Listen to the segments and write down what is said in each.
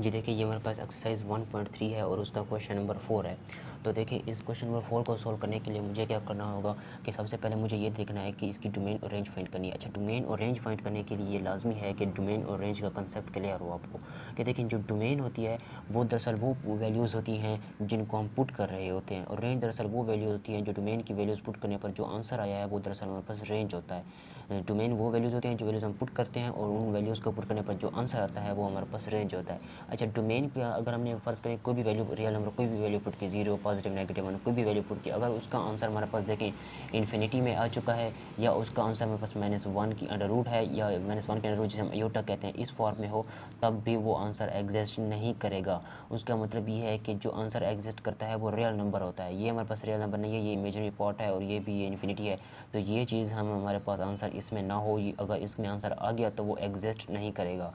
जी देखिए, ये हमारे पास एक्सरसाइज 1.3 है और उसका क्वेश्चन नंबर 4 है। तो देखिए, इस क्वेश्चन नंबर 4 को सॉल्व करने के लिए मुझे क्या करना होगा कि सबसे पहले मुझे ये देखना है कि इसकी डोमेन और रेंज फाइंड करनी है। अच्छा, डोमेन और रेंज फाइंड करने के लिए ये लाजमी है कि डोमेन और रेंज का कंसेप्ट क्लियर हो आपको। कि देखिए, जो डोमेन होती है वो दरअसल वो वैल्यूज़ होती हैं जिनको हम पुट कर रहे होते हैं, और रेंज दरअसल वो वैल्यूज़ होती हैं जो डोमेन की वैल्यूज़ पुट करने पर जो आंसर आया है वो दरअसल हमारे पास रेंज होता है। डोमेन वो वैल्यूज़ होती हैं जो वैल्यूज़ हम पुट करते हैं, और उन वैल्यूज़ को पुट करने पर जो आंसर आता है वो हमारे पास रेंज होता है। अच्छा, डोमेन का अगर हमने फ़र्ज़ करें कोई भी वैल्यू, रियल नंबर कोई भी वैल्यू पुट की, 0, पॉजिटिव, नेगेटिव 1, कोई भी वैल्यू पुट की, अगर उसका आंसर हमारे पास देखें इन्फिनिटी में आ चुका है, या उसका आंसर हमारे पास -1 की अंडर रूट है, या -1 के अंडर रूट जिसे हम आयोटा कहते हैं, इस फॉर्म में हो, तब भी वो आंसर एग्जिस्ट नहीं करेगा। उसका मतलब ये है कि जो आंसर एग्जिस्ट करता है वो रियल नंबर होता है। ये हमारे पास रियल नंबर नहीं है, ये इमेजिनरी पार्ट है, और ये भी ये इन्फिनिटी है। तो ये चीज़ हम हमारे पास आंसर इसमें ना हो, अगर इसमें आंसर आ गया तो वो एग्जिस्ट नहीं करेगा।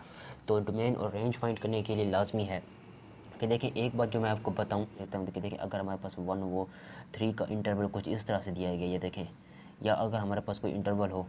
तो डोमेन और रेंज फाइंड करने के लिए लाजमी है कि देखिए, एक बात जो मैं आपको बताऊं देता हूँ कि देखिए, अगर हमारे पास 1 वो 3 का इंटरवल कुछ इस तरह से दिया गया, ये देखें, या अगर हमारे पास कोई इंटरवल हो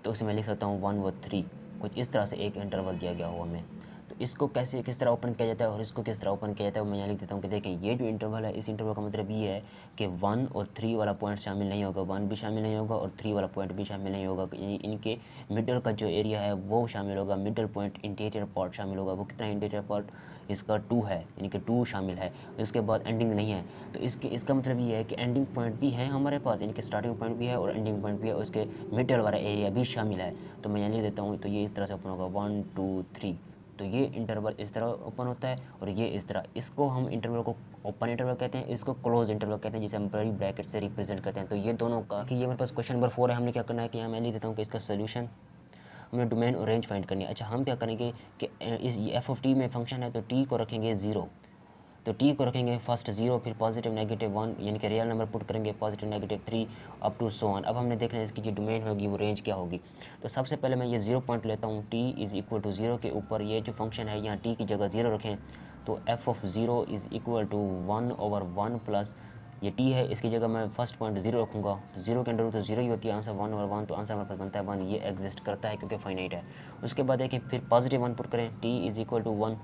तो उसे मैं लिख सकता हूँ 1 व 3, कुछ इस तरह से एक इंटरवल दिया गया हो हमें। तो इसको कैसे किस तरह ओपन किया जाता है और इसको किस तरह ओपन किया जाता है वो मैं यहाँ लिख देता हूँ कि देखिए, ये जो इंटरवल है, इस इंटरवल का मतलब ये है कि 1 और 3 वाला पॉइंट शामिल नहीं होगा, 1 भी शामिल नहीं होगा और 3 वाला पॉइंट भी शामिल नहीं होगा, यानी इनके मिडल का जो एरिया है वो शामिल होगा, मिडल पॉइंट इंटीरियर पार्ट शामिल होगा। वो कितना इंटीरियर पार्ट, इसका 2 है, यानी कि 2 शामिल है। उसके बाद एंडिंग नहीं है, तो इसका मतलब ये है कि एंडिंग पॉइंट भी है हमारे पास, यानी कि स्टार्टिंग पॉइंट भी है और एंडिंग पॉइंट भी है, और उसके मिडल वाला एरिया भी शामिल है। तो मैं यहाँ लिख देता हूँ, तो ये इस तरह से ओपन होगा 1 2 3। तो ये इंटरवल इस तरह ओपन होता है, और ये इस तरह। इसको हम इंटरवल को ओपन इंटरवल कहते हैं, इसको क्लोज इंटरवल कहते हैं, जिसे हम बड़ी ब्रैकेट से रिप्रेजेंट करते हैं। तो ये दोनों का कि ये मेरे पास क्वेश्चन नंबर 4 है, हमने क्या करना है कि यहाँ मैं लिख देता हूँ कि इसका सोल्यूशन हमें डोमेन और रेंज फाइंड करनी है। अच्छा, हम क्या करेंगे कि इस एफ ऑफ टी में फंक्शन है तो टी को रखेंगे 0, तो टी को रखेंगे फर्स्ट 0, फिर पॉजिटिव नेगेटिव 1, यानी कि रियल नंबर पुट करेंगे, positive negative 3 up to so on. अब हमने देखना है इसकी जो डोमेन होगी वो रेंज क्या होगी। तो सबसे पहले मैं ये 0 पॉइंट लेता हूँ, टी इज़ इक्वल टू 0 के ऊपर ये जो फंक्शन है, यहाँ टी की जगह 0 रखें, तो f of 0 is equal to 1/1 plus ये टी है, इसकी जगह मैं फर्स्ट पॉइंट 0 रखूँगा, तो 0 के अंडर तो 0 ही होती है, आंसर 1/1, तो आंसर हमारे पास बनता है 1। ये एग्जिस्ट करता है क्योंकि फाइनाइट है। उसके बाद देखिए, फिर पॉजिटिव 1 पुट करें, t is equal to 1,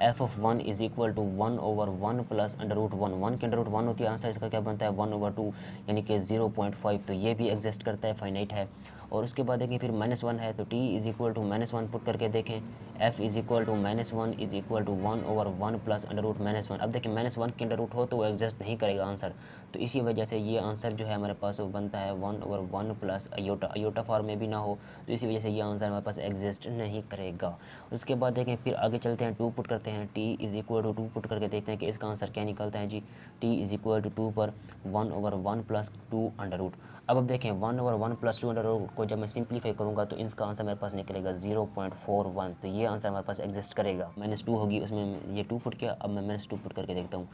f of 1 is equal to 1/1 plus under root 1, 1 के अंडर रूट 1 होती है, आंसर इसका क्या बनता है 1/2, यानी कि 0.5। तो ये भी एग्जिस्ट करता है, फाइनाइट है। और उसके बाद देखें फिर -1 है, तो t is equal to -1 put करके देखें, f is equal to -1 is equal to 1/1 plus under root -1। अब देखें -1 के अंडर रूट हो तो वो एग्जिस्ट नहीं करेगा आंसर, तो इसी वजह से ये आंसर जो है हमारे पास वो बनता है 1/1 प्लस अयोटा, अयोटा फॉर्म में भी ना हो, तो इसी वजह से ये आंसर हमारे पास एग्जिस्ट नहीं करेगा। उसके बाद देखें फिर आगे चलते हैं, 2 पुट करते हैं, t is equal to 2 put करके देखते हैं कि इसका आंसर क्या निकलता है जी। t इज़ इक्वल टू 2 पर 1/1 प्लस 2 अंडर रूट। अब देखें 1/1 प्लस 2 अंडर रूट को जब मैं सिंप्लीफाई करूँगा तो इसका आंसर मेरे पास निकलेगा 0.41, तो ये आंसर हमारे पास एग्जिस्ट करेगा। -2 होगी, उसमें ये 2 पुट किया, अब मैं -2 पुट करके देखता हूँ,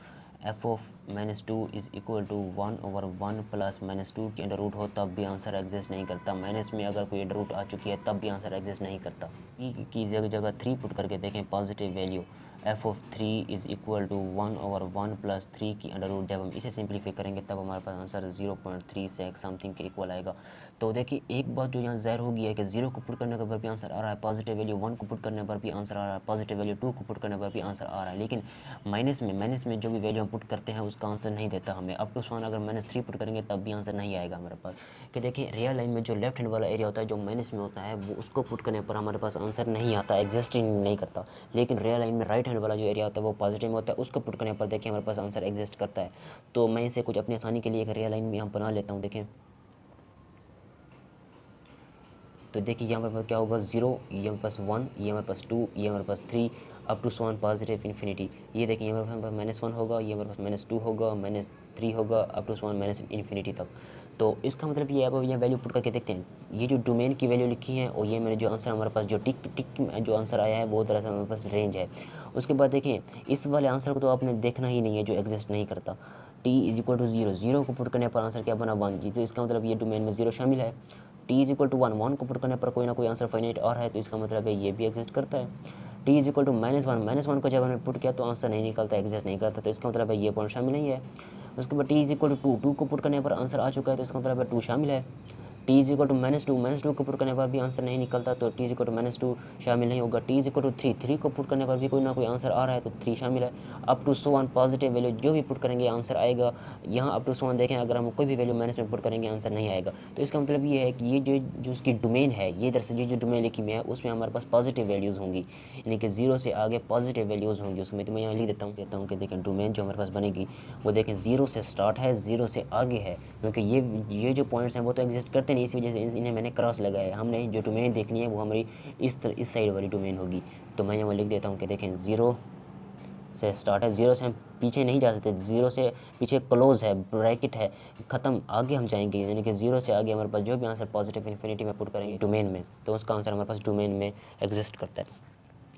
f of -2 is equal to 1/1 plus -2 के अंडर रूट हो तब भी आंसर एग्जिस्ट नहीं करता। माइनस में अगर कोई अंडर रूट आ चुकी है तब भी आंसर एग्जिस्ट नहीं करता। ई की जगह 3 पुट करके देखें, positive value f of 3 is equal to 1/1 plus 3 की अंडर रूट, जब हम इसे सिंप्लीफाई करेंगे तब हमारे पास आंसर 0.3 से समथिंग के इक्वल आएगा। तो देखिए, एक बात जो यहाँ ज़ाहिर होगी है कि 0 को पुट करने पर भी आंसर आ रहा है, पॉजिटिव वैल्यू 1 को पुट करने पर भी आंसर आ रहा है, पॉजिटिव वैल्यू 2 को पुट करने पर भी आंसर आ रहा है, लेकिन माइनस में जो भी वैल्यू हम पुट करते हैं उसका आंसर नहीं देता हमें। अप टू 1 अगर -3 पुट करेंगे तब भी आंसर नहीं आएगा हमारे पास। कि देखिए, रियल लाइन में जो लेफ्ट हैंड वाला एरिया होता है जो माइनस में होता है, वो उसको पुट करने पर हमारे पास आंसर नहीं आता, एग्जिस्ट ही नहीं करता। लेकिन रियल लाइन में राइट हैंड वाला जो एरिया होता है वो पॉजिटिव में होता है, उसको पुट करने पर देखिए हमारे पास आंसर एग्जिस्ट करता है। तो मैं इसे कुछ अपनी आसानी के लिए एक रियल लाइन में यहाँ बना लेता हूँ। देखें, तो देखिए यहाँ पर क्या होगा, 0, ये हमारे पास 1, ये हमारे पास 2, ये हमारे पास 3 अप टू 1 पॉजिटिव इन्फिनिटी। ये देखिए हमारे पास -1 होगा, ये हमारे पास -2 होगा, -3 होगा अप टू 1 माइनस इन्फिनिटी तक। तो इसका मतलब ये है, अब यहाँ वैल्यू पुट करके देखते हैं, ये जो डोमेन की वैल्यू लिखी है और ये मैंने जो आंसर हमारे पास जो टिक टिक जो आंसर आया है वो दरअसल हमारे पास रेंज है। उसके बाद देखिए, इस वाले आंसर को तो आपने देखना ही नहीं है जो एग्जिस्ट नहीं करता। t इज इक्वल टू 0, 0 को पुट करने पर आंसर क्या बना 1 जी, तो इसका मतलब ये डोमेन में 0 शामिल है। t इज इक्वल टू 1, 1 को पुट करने पर कोई ना कोई आंसर फाइनाइट और है, तो इसका मतलब है ये भी एग्जिस्ट करता है। t इज इक्वल टू -1 को जब हमने पुट किया तो आंसर नहीं निकलता, एग्जिस्ट नहीं करता, तो इसका मतलब है ये पॉइंट शामिल नहीं है। उसके बाद t इज इक्वल टू 2, 2 को पुट करने पर आंसर आ चुका है, तो इसका मतलब है 2 शामिल है। टी इज इक्वल टू -2 को पुट करने पर भी आंसर नहीं निकलता, तो टी इज इक्वल टू -2 शामिल नहीं होगा। टी इज इक्वल टू 3 को पुट करने पर भी कोई ना कोई आंसर आ रहा है, तो 3 शामिल है। Up to so on positive value जो भी पुट करेंगे आंसर आएगा। यहाँ अप टू सो ऑन देखें, अगर हम कोई भी वैल्यू माइनस में पुट करेंगे आंसर नहीं आएगा। तो इसका मतलब ये है कि ये जो उसकी डोमेन है, ये दरअसल ये जो डोमेन लिखी हुई है उसमें हमारे पास पॉजिटिव वैल्यूज़ होंगी, यानी कि 0 से आगे पॉजिटिव वैल्यूज़ होंगी उसमें। तो मैं यहाँ लिख देता हूँ कि देखें डोमेन जो हमारे पास बनेगी वो देखें 0 से स्टार्ट है, 0 से आगे है, क्योंकि ये जो पॉइंट्स हैं वो तो एग्जिस्ट करते नहीं, इस वजह से इन्हें मैंने क्रॉस लगाया है। हमने जो डोमेन देखनी है वो हमारी इस साइड वाली डोमेन होगी। तो मैं यहाँ लिख देता हूँ कि देखें 0 से स्टार्ट है, 0 से हम पीछे नहीं जा सकते, 0 से पीछे क्लोज है, ब्रैकेट है, ख़त्म, आगे हम जाएंगे, यानी कि 0 से आगे हमारे पास जो भी आंसर पॉजिटिव इन्फिनिटी में पुट करेंगे डोमेन में, तो उसका आंसर हमारे पास डोमेन में एग्जिस्ट करता है।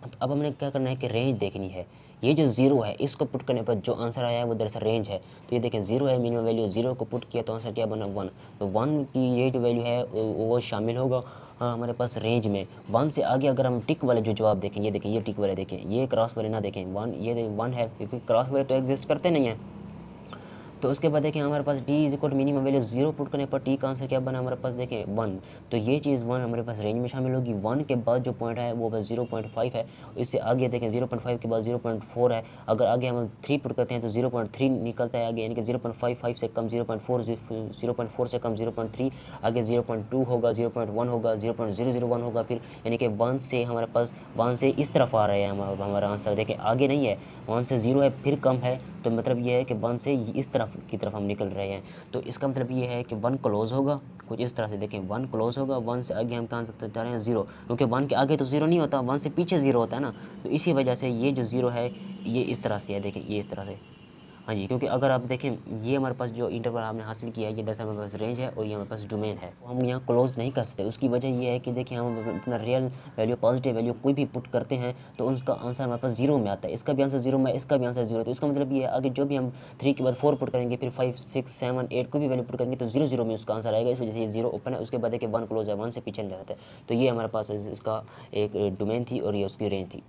तो अब हमने क्या करना है कि रेंज देखनी है। ये जो 0 है इसको पुट करने पर जो आंसर आया है वो दरअसल रेंज है। तो ये देखें 0 है, मिनिमम वैल्यू 0 को पुट किया तो आंसर क्या बना 1। तो 1 की ये जो वैल्यू है वो शामिल होगा हमारे पास रेंज में। 1 से आगे अगर हम टिक वाले जो जवाब देखें, ये देखें, ये टिक वाले देखें, ये क्रॉस वाले ना देखें, 1 ये 1 है, क्योंकि क्रॉस वाले तो एग्जिस्ट करते नहीं हैं। तो उसके बाद देखें हमारे पास t is equal minimum value 0 put करने पर टी का आंसर क्या बना हमारे पास देखें 1। तो ये चीज़ 1 हमारे पास रेंज में शामिल होगी। 1 के बाद जो पॉइंट है वो बस 0.5 है, इससे आगे देखें 0.5 के बाद 0.4 है। अगर आगे हम 3 पुट करते हैं तो 0.3 निकलता है आगे, यानी कि 0.55 से कम 0.4, 0.4 से कम 0.3, आगे 0.2 होगा, 0.1 होगा, 0.001 होगा फिर, यानी कि 1 से हमारे पास 1 से इस तरफ आ रहे हैं हमारा आंसर, देखें आगे नहीं है, 1 से 0 है फिर कम है, तो मतलब ये है कि 1 से इस तरफ की तरफ हम निकल रहे हैं। तो इसका मतलब ये है कि 1 क्लोज होगा कुछ इस तरह से, देखें 1 क्लोज होगा, 1 से आगे हम कहाँ जा रहे हैं 0, क्योंकि 1 के आगे तो 0 नहीं होता, 1 से पीछे 0 होता है ना, तो इसी वजह से ये जो 0 है ये इस तरह से है, देखें ये इस तरह से। हाँ जी, क्योंकि अगर आप देखें ये हमारे पास जो इंटरवल हमने हासिल किया है ये दरअसल हमारे पास रेंज है और ये हमारे पास डोमेन है, हम यहाँ क्लोज नहीं कर सकते। उसकी वजह ये है कि देखिए हम अपना रियल वैल्यू पॉजिटिव वैल्यू कोई भी पुट करते हैं तो उसका आंसर हमारे पास 0 में आता है, इसका भी आंसर 0 में, इसका भी आंसर 0 है। तो इसका मतलब ये है आगे जो भी हम 3 के बाद 4 पुट करेंगे, फिर 5, 6, 7, 8 कोई भी वैल्यू पुट करेंगे तो 0 0 में उसका आंसर आएगा, इस वजह से ये 0 ओपन है। उसके बाद देखिए 1 क्लोज है, 1 से पीछे नहीं जाता है। तो ये हमारे पास इसका एक डोमेन थी और ये उसकी रेंज थी।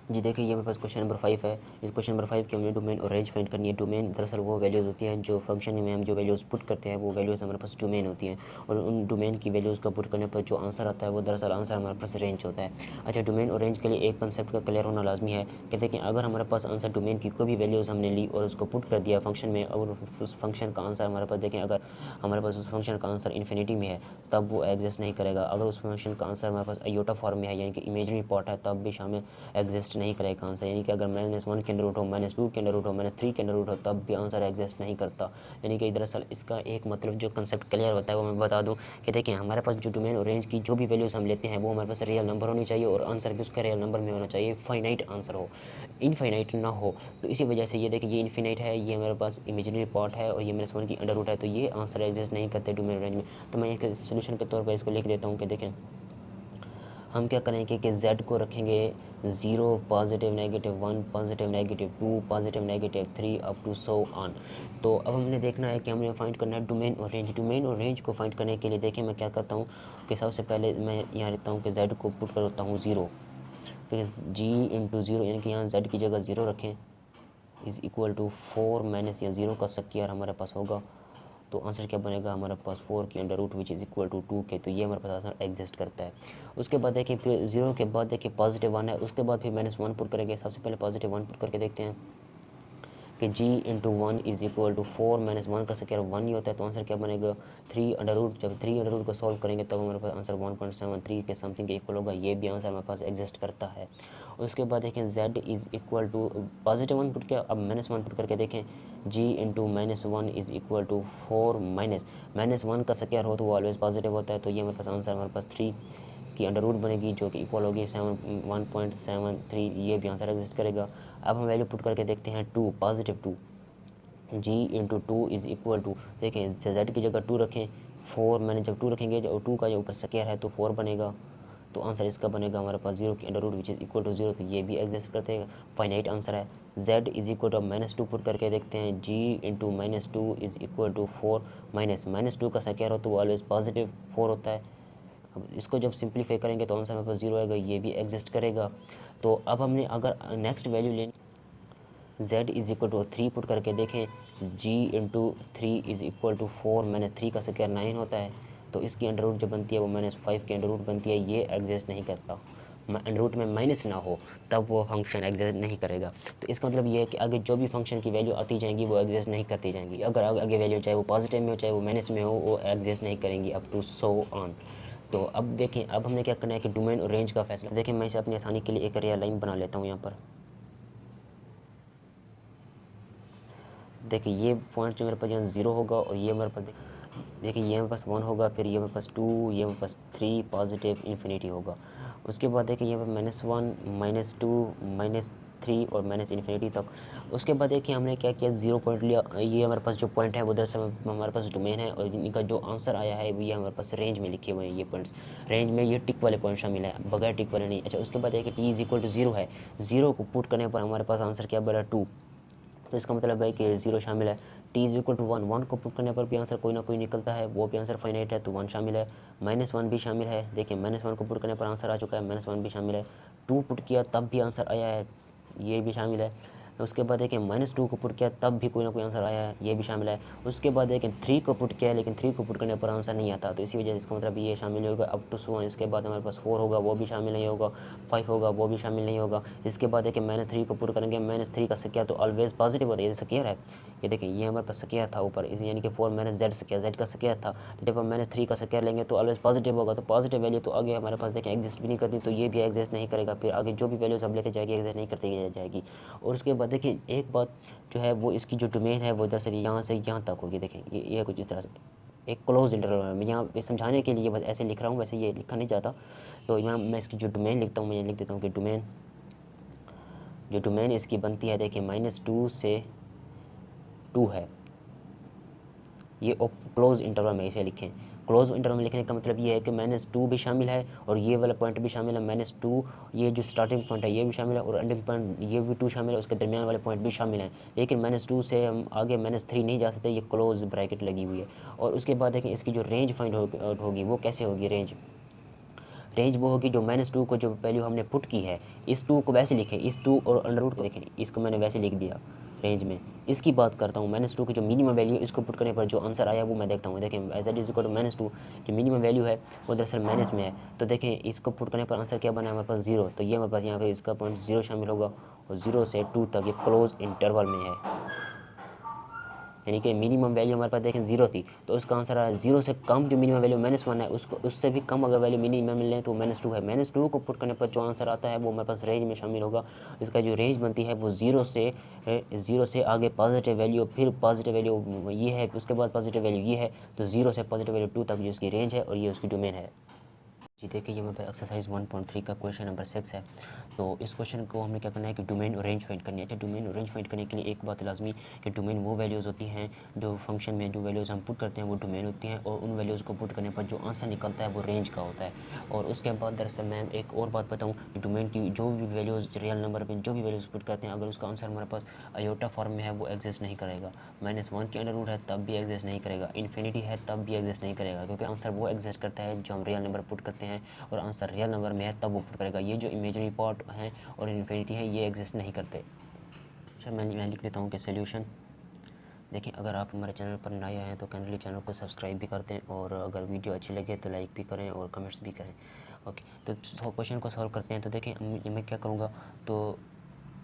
जी देखिए, ये मेरे पास क्वेश्चन नंबर 5 है। इस क्वेश्चन नंबर 5 के हमने डोमेन और रेंज फाइंड करनी है। डोमेन दरअसल वो वैल्यूज़ होती हैं जो फंक्शन में हम जो वैल्यूज़ पुट करते हैं वो वैल्यूज़ हमारे पास डोमेन होती हैं, और उन डोमेन की वैल्यूज़ का पुट करने पर जो आंसर आता है वो दरअसल आंसर हमारे पास रेंज होता है। अच्छा, डोमेन और रेंज के लिए एक कंसेप्ट का क्लियर होना लाजमी है कि देखिए अगर हमारे पास आंसर डोमेन की कोई भी वैल्यूज़ हमने ली और उसको पुट कर दिया फंक्शन में, और उस फंक्शन का आंसर हमारे पास देखें, अगर हमारे पास उस फंक्शन का आंसर इन्फिनिटी में है तब वो एग्जिस्ट नहीं करेगा। अगर उस फंक्शन का आंसर हमारे पास आयोटा फॉर्म में है, यानी कि इमेजनरी पार्ट है, तब भी शामिल एग्जिस्ट नहीं करेगा आंसर। यानी कि अगर -1 के अंडर रूट हो, -2 के अंडर रूट हो, -3 के अंडर रूट हो, तब भी आंसर एग्जिस्ट नहीं करता। यानी कि दरअसल इसका एक मतलब जो कंसेप्ट क्लियर होता है वो मैं बता दूं कि देखिए हमारे पास जो डोमेन और रेंज की जो भी वैल्यूज़ हम लेते हैं वो हमारे पास रियल नंबर होनी चाहिए और आंसर भी उसका रियल नंबर में होना चाहिए, फाइनाइट आंसर हो, इनफाइनाइट ना हो। तो इसी वजह से ये देखिए ये इनफिनाइट है, ये हमारे पास इमेजनरी पार्ट है और ये -1 की अंडर रूट है, तो ये आंसर एग्जिस्ट नहीं करते डोमेन और रेंज में। तो मैं एक सोल्यूशन के तौर पर इसको लिख देता हूँ कि देखें हम क्या करेंगे कि z को रखेंगे 0, positive negative 1, positive negative 2, positive negative 3 up to so on. तो अब हमने देखना है कि हमने फाइंड करना है डोमेन और रेंज। डोमेन और रेंज को फाइंड करने के लिए देखिए मैं क्या करता हूँ कि सबसे पहले मैं यहाँ लिखता हूँ कि z को पुट करता हूँ 0, तो g इंटू 0, यानी कि यहाँ z की जगह 0 रखें, इज़ इक्वल टू 4 माइनस या 0 का स्क्वायर हमारे पास होगा, तो आंसर क्या बनेगा हमारे पास 4 की under root which is equal to 2 के। तो ये हमारे पास आंसर एग्जिस्ट करता है। उसके बाद देखिए फिर 0 के बाद देखिए पॉजिटिव 1 है, उसके बाद फिर -1 पुट करेंगे। सबसे पहले पॉजिटिव 1 पुट करके देखते हैं कि g into 1 is equal to 4 -1 का स्क्वायर 1 ही होता है, तो आंसर क्या बनेगा 3 अंडर रूट। जब 3 अंडर रूट को सॉल्व करेंगे तब हमारे पास आंसर 1.73 के समथिंग के इक्वल होगा, ये भी आंसर हमारे पास एग्जिस्ट करता है। उसके बाद देखें z is equal to positive 1 put किया, अब -1 पुट करके देखें g into -1 is equal to 4 -1 का स्क्वायर हो तो वो ऑलवेज पॉजिटिव होता है, तो ये हमारे पास आंसर हमारे पास 3 की अंडर रूट बनेगी जो कि इक्वल होगी 1.73, ये भी आंसर एग्जिस्ट करेगा। अब हम वैल्यू पुट करके देखते हैं 2, positive 2, g into 2 is equal to, देखें z की जगह 2 रखें, 4 मैंने जब 2 रखेंगे जब 2 का जो ऊपर स्क्वायर है तो 4 बनेगा, तो आंसर इसका बनेगा हमारे पास 0 की under root which is equal to 0, तो ये भी एग्जिस्ट करते हैं, फाइनाइट आंसर है। z is equal to -2 put करके देखते हैं, g into -2 is equal to 4 -2 का स्क्वायर हो तो वो ऑलवेज पॉजिटिव 4 होता है। अब इसको जब सिंप्लीफाई करेंगे तो आंसर हमारे पास 0 आएगा, ये भी एग्जिस्ट करेगा। तो अब हमने अगर नेक्स्ट वैल्यू लेनी, z is equal to 3 put करके देखें, g into 3 is equal to 4 minus 3 का स्क्वायर 9 होता है। तो इसकी अंडर रूट जो बनती है वो -5 की अंडर रूट बनती है, ये एग्जिस्ट नहीं करता। अंडर रूट में माइनस ना हो तब वो फंक्शन एग्जिस्ट नहीं करेगा। तो इसका मतलब ये है कि आगे जो भी फंक्शन की वैल्यू आती जाएंगी वो एग्जिस्ट नहीं करती जाएंगी। अगर आगे वैल्यू चाहे वो पॉजिटिव में हो चाहे वो माइनस में हो, वो एग्जिस्ट नहीं करेंगी अप टू सो ऑन। तो अब देखें, अब हमने क्या करना है कि डोमेन और रेंज का फैसला। तो देखें, मैं इसे अपनी आसानी के लिए एक रियल लाइन बना लेता हूँ यहाँ पर। देखिए ये पॉइंट जो मेरे पास यहाँ 0 होगा और ये मेरे पास देखिए ये मेरे पास 1 होगा, फिर ये मेरे पास 2, ये मेरे पास 3, पॉजिटिव इन्फिनिटी होगा। उसके बाद देखिए ये -1 -2 -3 और इन्फिनिटी तक। उसके बाद देखिए हमने क्या किया, 0 पॉइंट लिया। ये हमारे पास जो पॉइंट है वो दरअसल हमारे पास डोमेन है और इनका जो आंसर आया है वो ये हमारे पास रेंज में लिखे हुए हैं। ये पॉइंट्स रेंज में ये टिक वाले पॉइंट शामिल है, बगैर टिक वाले नहीं। अच्छा, उसके बाद देखिए टी इज इक्वल टू 0 है, 0 को पुट करने पर हमारे पास आंसर क्या बना 2। तो इसका मतलब है कि 0 शामिल है। टी इज इक्वल टू 1 को पुट करने पर भी आंसर कोई ना कोई निकलता है, वो भी आंसर फाइनाइट है, तो 1 शामिल है। -1 भी शामिल है। देखिए -1 को पुट करने पर आंसर आ चुका है, -1 भी शामिल है। 2 पुट किया तब भी आंसर आया है, ये भी शामिल है। उसके बाद देखिए -2 को पुट किया तब भी कोई ना कोई आंसर आया है, ये भी शामिल है। उसके बाद देखिए 3 को पुट किया है, लेकिन 3 को पुट करने पर आंसर नहीं आता, तो इसी वजह से इसका मतलब ये शामिल होगा अप टू 1। इसके बाद हमारे पास 4 होगा, वो भी शामिल नहीं होगा। 5 होगा, वो भी शामिल नहीं होगा। इसके बाद देखिए -3 को पुट करेंगे, -3 का स्क्वायर तो ऑलवेज पॉजिटिव होता है, ये स्क्वायर है। ये देखिए ये हमारे पास स्क्वायर था ऊपर, इस यानी कि 4 -z स्क्वायर, z का स्क्वायर था। तो जब हम -3 का स्क्वायर लेंगे तो ऑलवेज पॉजिटिव होगा, तो पॉजिटिव वैल्यू तो आगे हमारे पास देखिए एग्जिस्ट भी नहीं करती, तो ये भी एग्जिस्ट नहीं करेगा। फिर आगे जो भी वैल्यूज हम लेते जाएगी एग्जिस्ट नहीं करती जाएगी। और उसके बाद देखिए एक बात जो है वो इसकी जो डोमेन है वो दरअसल यहाँ से यहाँ तक होगी। देखें ये कुछ इस तरह से एक क्लोज इंटरवल में, यहाँ समझाने के लिए बस ऐसे लिख रहा हूँ, वैसे ये लिखा नहीं जाता। तो यहाँ मैं इसकी जो डोमेन लिखता हूँ, मैं ये लिख देता हूँ कि डोमेन इसकी बनती है, देखिए -2 से 2 है। ये क्लोज इंटरवल में इसे लिखें। क्लोज इंटरवल में लिखने का मतलब ये है कि -2 भी शामिल है और ये वाला पॉइंट भी शामिल है। -2 ये जो स्टार्टिंग पॉइंट है ये भी शामिल है और एंडिंग पॉइंट ये भी 2 शामिल है, उसके दरमियान वाले पॉइंट भी शामिल हैं। लेकिन -2 से हम आगे -3 नहीं जा सकते, ये क्लोज ब्रैकेट लगी हुई है। और उसके बाद देखें इसकी जो रेंज फाइंड आउट होगी वो कैसे होगी। रेंज वो होगी जो -2 को जो वैल्यू हमने पुट की है, इस 2 को वैसे लिखें, इस 2 और अंडर रूट को देखें, इसको मैंने वैसे लिख दिया रेंज में। इसकी बात करता हूँ -2 की जो मिनिमम वैल्यू, इसको पुट करने पर जो आंसर आया वो मैं देखता हूँ। देखें z इज इक्वल टू -2, जो मिनिमम वैल्यू है वो दरअसल माइनस में है। तो देखें इसको पुट करने पर आंसर क्या बना है हमारे पास 0। तो ये हमारे पास यहाँ पे इसका पॉइंट 0 शामिल होगा और 0 से 2 तक ये क्लोज इंटरवल में है। यानी कि मिनिमम वैल्यू हमारे पास देखें 0 थी, तो उसका आंसर आया 0 से कम जो मिनिमम वैल्यू -1 है, उसको उससे भी कम अगर वैल्यू मिनिमम मिल लें तो -2 है। -2 को पुट करने पर जो आंसर आता है वो हमारे पास रेंज में शामिल होगा। इसका जो रेंज बनती है वो 0 से आगे पॉजिटिव वैल्यू, फिर पॉजिटिव वैल्यू ये है, उसके बाद पॉजिटिव वैल्यू ये है, तो 0 से पॉजिटिव वैल्यू 2 तक जो उसकी रेंज है और ये उसकी डोमेन है। जी देखिए, ये मेरे पास एक्सरसाइज 1.3 का क्वेश्चन नंबर 6 है। तो इस क्वेश्चन को हमने क्या करना है कि डोमेन और रेंज फाइंड करनी है। अच्छा, डोमेन और रेंज फाइंड करने के लिए एक बात लाजमी कि डोमेन वो वैल्यूज़ होती हैं जो फंक्शन में जो वैल्यूज़ हम पुट करते हैं वो डोमेन होती हैं, और उन वैल्यूज़ को पुट करने पर जो आंसर निकलता है वो रेंज का होता है। और उसके बाद दरअसल मैं एक और बात बताऊँ कि डोमेन की जो भी वैल्यूज़ रियल नंबर में जो भी वैल्यूज़ पुट करते हैं, अगर उसका आंसर हमारे पास अयोटा फॉर्म में है वो एग्जिस्ट नहीं करेगा। -1 के अंडर रूट है तब भी एग्जिस्ट नहीं करेगा, इन्फिनिटी है तब भी एग्जिस्ट नहीं करेगा, क्योंकि आंसर वो एग्जिस्ट करता है जो हम रियल नंबर पुट करते हैं, और आंसर रियल नंबर में है तब वो पुट करेगा। ये जो इमेजिनरी पार्ट है और इन्फिनिटी है ये एग्जिस्ट नहीं करते। अच्छा, मैं लिख देता हूँ कि सोल्यूशन। देखिए, अगर आप हमारे चैनल पर नए आए हैं तो काइंडली चैनल को सब्सक्राइब भी कर दें, और अगर वीडियो अच्छी लगे तो लाइक भी करें और कमेंट्स भी करें। ओके, तो क्वेश्चन को सॉल्व करते हैं। तो देखिए मैं क्या करूँगा, तो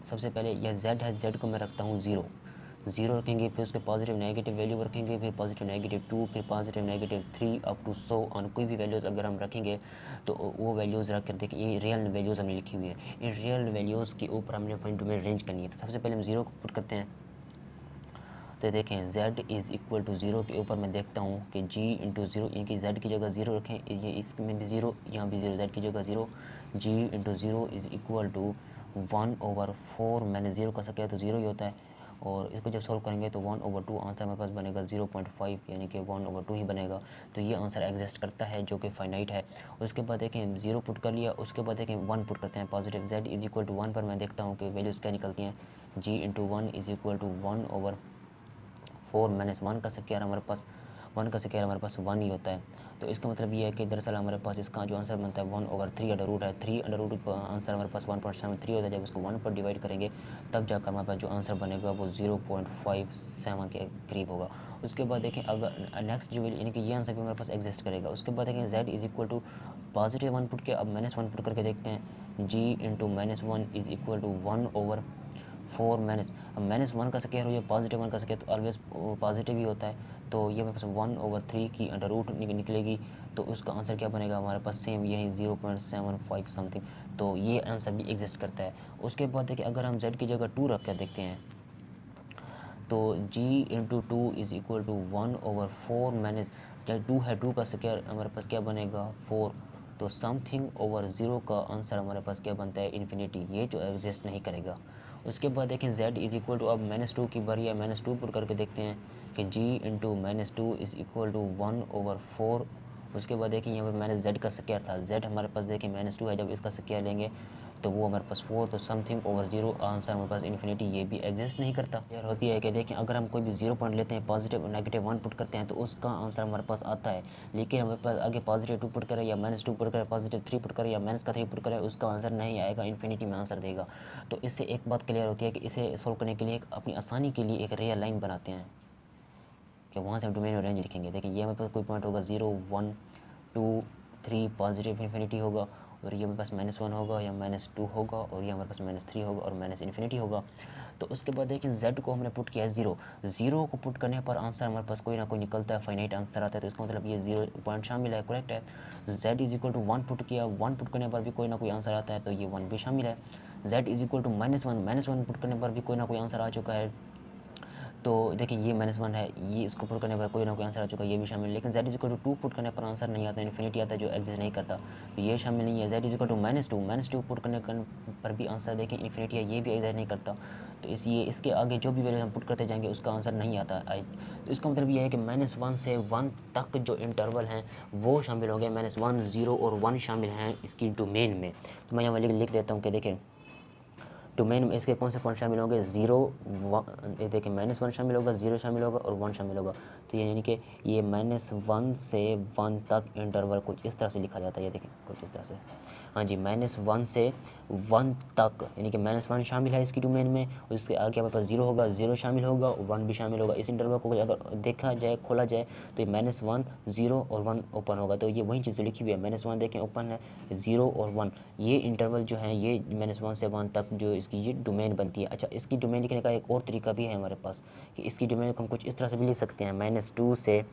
सबसे पहले यह z है, z को मैं रखता हूँ 0 रखेंगे, फिर उसके पॉजिटिव नेगेटिव वैल्यू रखेंगे, फिर पॉजिटिव नेगेटिव 2, फिर positive negative 3 up to so on. कोई भी वैल्यूज़ अगर हम रखेंगे तो वो वैल्यूज़ रख कर देखिए, ये रियल वैल्यूज़ हमने लिखी हुई है, इन रियल वैल्यूज़ के ऊपर हमने फाइंड डोमेन रेंज करनी है। तो सबसे पहले हम 0 को पुट करते हैं। तो देखें z इज़ इक्वल टू 0 के ऊपर मैं देखता हूँ कि g इंटू 0, यानी कि z की जगह 0 रखें, ये इसमें भी 0, यहाँ भी 0, z की जगह 0, g into 0 is equal to 1/4। मैंने 0 का सका तो 0 ही होता है, और इसको जब सोल्व करेंगे तो 1/2 आंसर हमारे पास बनेगा 0.5, यानी कि 1/2 ही बनेगा। तो ये आंसर एग्जिस्ट करता है जो कि फाइनाइट है। उसके बाद देखें 0 पुट कर लिया, उसके बाद देखें 1 पुट करते हैं positive. z is equal to 1 पर मैं देखता हूँ कि वैल्यूज़ क्या निकलती हैं। g into 1 is equal to 1/4 -1 का स्क्वायर हमारे पास, 1 का स्क्वायर हमारे पास 1 ही होता है। तो इसका मतलब ये है कि दरअसल हमारे पास इसका जो आंसर बनता है 1/3 अंडर रूट है। 3 अंडर रूट का आंसर हमारे पास 1.73 होता है। जब इसको 1 पर डिवाइड करेंगे तब जाकर हमारे पास जो आंसर बनेगा वो 0.57 के करीब होगा। उसके बाद देखें अगर नेक्स्ट जो यानी कि ये आंसर भी हमारे पास एग्जिस्ट करेगा। उसके बाद देखें z is equal to positive 1 put किया, अब -1 पुट करके देखते हैं। g into -1 is equal to 1/4 minus, अब -1 का स्क्वायर हो या पॉजिटिव 1 का स्क्वायर तो ऑलवेज पॉजिटिव ही होता है। तो ये हमारे पास 1/3 की अंडर रूट निकलेगी। तो उसका आंसर क्या बनेगा हमारे पास, सेम यही 0.75 समथिंग। तो ये आंसर भी एग्जिस्ट करता है। उसके बाद देखिए अगर हम z की जगह 2 रख कर देखते हैं तो g into 2 is equal to 1/4 minus, जब 2 है 2 का स्क्वायर हमारे पास क्या बनेगा 4। तो समथिंग ओवर 0 का आंसर हमारे पास क्या बनता है इन्फिनिटी, ये जो एग्जिस्ट नहीं करेगा। उसके बाद देखें z इज़ इक्वल टू, अब -2 की बारी है, -2 पुट करके देखते हैं कि g into -2 is equal to 1/4। उसके बाद देखिए यहाँ पर मैंने z का स्क्वायर था, z हमारे पास देखिए -2 है, जब इसका स्क्वायर लेंगे तो वो हमारे पास 4। तो समथिंग ओवर 0 आंसर हमारे पास इन्फिनिटी, ये भी एग्जिस्ट नहीं करता। यार होती है कि देखें अगर हम कोई भी 0 पॉइंट लेते हैं, पॉजिटिव और नेगेटिव 1 पुट करते हैं तो उसका आंसर हमारे पास आता है। लेकिन हमारे पास आगे पॉजिटिव 2 पुट करें या -2 पुट करें, पॉजिटिव 3 पुट करें या -3 पुट करें, उसका आंसर नहीं आएगा, इन्फिनिटी में आंसर देगा। तो इससे एक बात क्लियर होती है कि इसे सोल्व करने के लिए अपनी आसानी के लिए एक रियल लाइन बनाते हैं कि वहाँ से हम डोमेन और रेंज लिखेंगे। देखिए ये हमारे पास कोई पॉइंट होगा 0 1 2 3 पॉजिटिव इन्फिनिटी होगा, और ये हमारे पास -1 होगा या -2 होगा, और ये हमारे पास -3 होगा और माइनस इन्फिनिटी होगा। तो उसके बाद देखिए z को हमने पुट किया है 0 को पुट करने पर आंसर हमारे पास कोई ना कोई निकलता है, फाइनाइट आंसर आता है। तो इसका मतलब ये 0 पॉइंट शामिल है, करेक्ट है। z is equal to 1 put किया, 1 पुट करने पर भी कोई ना कोई आंसर आता है, तो ये 1 भी शामिल है। z is equal to -1 put करने पर भी कोई ना कोई आंसर आ चुका है। तो देखिए ये -1 है, ये इसको पुट करने पर कोई ना कोई आंसर आ चुका है, ये भी शामिल है। लेकिन z is equal to 2 put करने पर आंसर नहीं आता, इन्फिनिटी आता है जो एग्जिस्ट नहीं करता, तो ये शामिल नहीं है। z is equal to -2 put करने पर भी आंसर देखिए इन्फिनिटी है, ये भी एग्जिस्ट नहीं करता। तो इसके आगे जो भी वैल्यू हम पुट करते जाएंगे उसका आंसर नहीं आता है। तो इसका मतलब ये है कि -1 से 1 तक जो इंटरवल हैं वो शामिल हो गए, -1 0 और 1 शामिल हैं इसकी डोमेन में। तो मैं यहाँ लिख देता हूँ कि देखें डोमेन में इसके कौन से पॉइंट शामिल होंगे, 0 1, देखिए -1 शामिल होगा, 0 शामिल होगा और 1 शामिल होगा। तो ये यानी कि ये -1 से 1 तक इंटरवल कुछ इस तरह से लिखा जाता है, ये देखें कुछ इस तरह से। हाँ जी, -1 से 1 तक यानी कि -1 शामिल है इसकी डोमेन में, और इसके आगे हमारे पास 0 होगा, 0 शामिल होगा और 1 भी शामिल होगा। इस इंटरवल को अगर देखा जाए, खोला जाए तो ये -1 0 और 1 ओपन होगा। तो ये वही चीज़ लिखी हुई है, -1 देखें ओपन है, 0 और 1, ये इंटरवल जो है ये -1 से 1 तक जो इसकी ये डोमेन बनती है। अच्छा, इसकी डोमेन लिखने का एक और तरीका भी है हमारे पास कि इसकी डोमेन को हम कुछ इस तरह से भी लिख सकते हैं, -2 से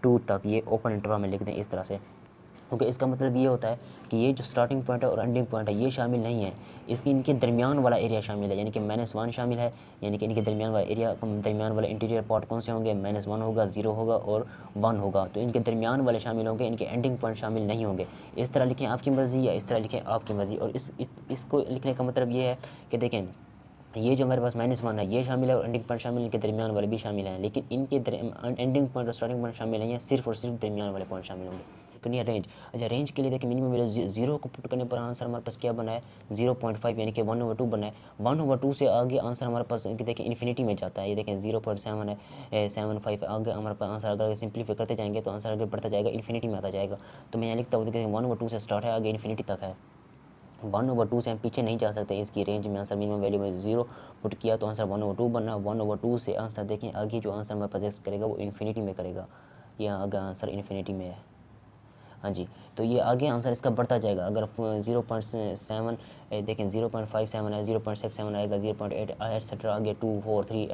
2 तक ये ओपन इंटरवल में लिख दें इस तरह से। क्योंकि इसका मतलब ये होता है कि ये जो स्टार्टिंग पॉइंट है और एंडिंग पॉइंट है ये शामिल नहीं है, इसकी इनके दरमियान वाला एरिया शामिल है, यानी कि -1 शामिल है, यानी कि इनके दरमियान वाला एरिया, दरमियान वाला इंटीरियर पार्ट कौन से होंगे, -1 होगा, 0 होगा और 1 होगा। तो इनके दरमियान वाले शामिल होंगे, इनके एंडिंग पॉइंट शामिल नहीं होंगे। इस तरह लिखें आपकी मर्ज़ी या इस तरह लिखें आपकी मर्ज़ी। और इसको लिखने का मतलब ये है कि देखें ये जो हमारे पास -1 है ये शामिल है और एंडिंग पॉइंट शामिल, इनके दरमियान वाले भी शामिल हैं, लेकिन इनके एंडिंग पॉइंट और स्टार्टिंग पॉइंट शामिल नहीं है, सिर्फ और सिर्फ दरमियान वाले पॉइंट शामिल होंगे। करनी रेंज। अच्छा, रेंज के लिए देखिए मिनिमम वैल्यू 0 को पुट करने पर आंसर हमारे पास क्या बना है 0.5 यानी कि 1/2 बना है। 1/2 से आगे आंसर हमारे पास देखिए इन्फिनिटी में जाता है, ये देखें 0.7 है 75 आगे हमारे पास आंसर अगर सिंप्लीफाई करते जाएंगे तो आंसर आगे बढ़ता जाएगा, इन्फिनिटी में आता जाएगा। तो मैं यहाँ लिखता हूँ देखिए 1/2 से स्टार्ट है, आगे इन्फिनिटी तक है। 1/2 से हम पीछे नहीं जा सकते, इसकी रेंज में आंसर मिनिमम वैल्यू में 0 पुट किया तो आंसर 1/2 बनना। 1/2 से आंसर देखें आगे जो आंसर हमारे पास करेगा वो इन्फिनिटी में करेगा, यहाँ आगे आंसर इन्फिनिटी में है। हाँ जी, तो ये आगे आंसर इसका बढ़ता जाएगा। अगर 0.7 देखें 0.57 है, 0.67 आएगा, 0.8 एटसेट्रा, आगे 2 4 3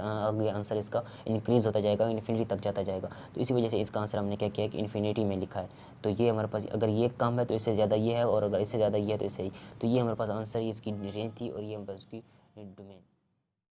आगे आंसर इसका इंक्रीज़ होता जाएगा, इन्फिनिटी तक जाता जाएगा। तो इसी वजह से इसका आंसर हमने क्या किया कि इन्फिनिटी में लिखा है। तो ये हमारे पास अगर ये कम है तो इससे ज़्यादा ये है, और अगर इससे ज़्यादा ये है तो इससे ही। तो ये हमारे पास आंसर इसकी रेंज थी और ये हमारे पास उसकी डोमेन।